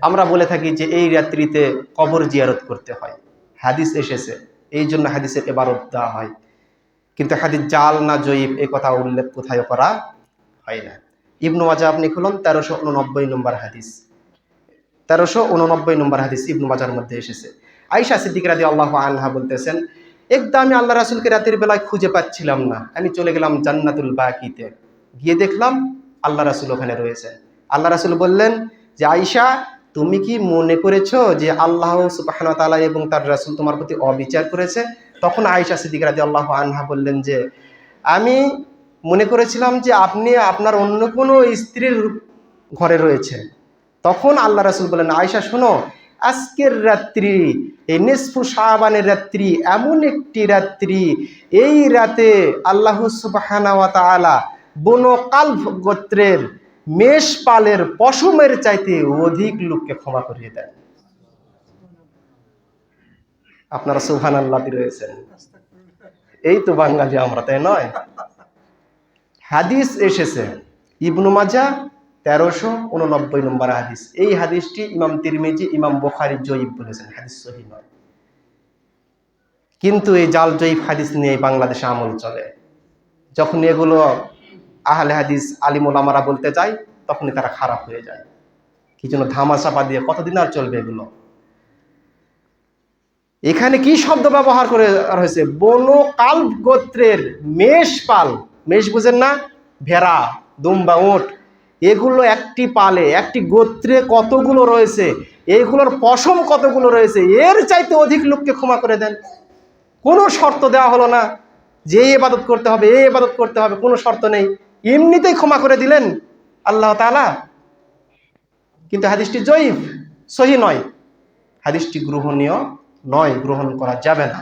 আমরা বলে থাকি যে এই রাত্রিতে কবর জিয়ারত করতে হয়, হাদিস এসেছে, এই জন্য হাদিসের ইবারত দেওয়া হয়। কিন্তু হাদিস জাল না জয়ীফ এই কথা উল্লেখ কোথায় করা হয় না। ইবনু মাজাহ আপনি খুলুন, 1389 নম্বর হাদিস, 1389 নম্বর হাদিস ইবনু মাজাহর মধ্যে এসেছে। আয়েশা সিদ্দিকা রাদিয়াল্লাহু আনহা বলতেছেন, একদা আমি আল্লাহ রাসূলকে রাতের বেলায় খুঁজে পাচ্ছিলাম না, আমি চলে গেলাম জান্নাতুল বাকিতে, গিয়ে দেখলাম আল্লাহ রাসূল ওখানে রয়েছেন। আল্লাহ রাসূল বললেন যে, আয়েশা তুমি কি মনে করেছো যে আল্লাহ সুবহানাহু ওয়া তাআলা এবং তার রাসূল তোমার প্রতি অবিচার করেছে? তখন আয়েশা সিদ্দিকা রাদিয়াল্লাহু আনহা বললেন যে, আমি মনে করেছিলাম যে আপনি আপনার অন্য কোনো স্ত্রীর ঘরে রয়েছেন। তখন আল্লাহ রাসূল বললেন, আয়েশা শোনো, আজকের রাত্রি, এই নিসফু শাবানের রাত্রি এমন একটি রাত্রি, এই রাতে আল্লাহ সুবহানাহু ওয়া তাআলা বনু কালব গোত্রের মেষপালের পশমের চাইতে অধিক লোককে ক্ষমা করিয়ে দেন। আপনারা সুবহানাল্লাহ রয়েছেন, এই তো বাঙালি আমরা, তাই নয়? হাদিস এসেছে ইবনু মাজাহ 1389 নম্বর হাদিস। এই হাদিসটি ইমাম তিরমিজি, ইমাম বুখারী জয়ীফ বলেছেন, হাদিস সহিহ নয়। কিন্তু এই জাল জয়ীফ হাদিস নিয়ে বাংলাদেশে আমল চলে। যখন এগুলো আহলে হাদিস আলিম ওলামারা বলতে যায়, তখনই তারা খারাপ হয়ে যায়। কি জন্য ধামাচাপা দিয়ে কতদিন আর চলবে এগুলো? এখানে কি শব্দ ব্যবহার করে হয়েছে? বনু কালব গোত্রের মেষপাল, মেষ বুঝেন না? ভেড়া, দুম্বা, উট, এগুলো একটি পালে, একটি গোত্রে কতগুলো রয়েছে, এইগুলোর পশম কতগুলো রয়েছে, এর চাইতে অধিক লোককে ক্ষমা করে দেন। কোনো শর্ত দেওয়া হলো না যে এই ইবাদত করতে হবে, এই ইবাদত করতে হবে, কোনো শর্ত নেই, এমনিতেই ক্ষমা করে দিলেন আল্লাহ তাআলা। কিন্তু হাদিসটি জয়ীফ, সহিহ নয়, হাদিসটি গ্রহণীয় নয়, গ্রহণ করা যাবে না।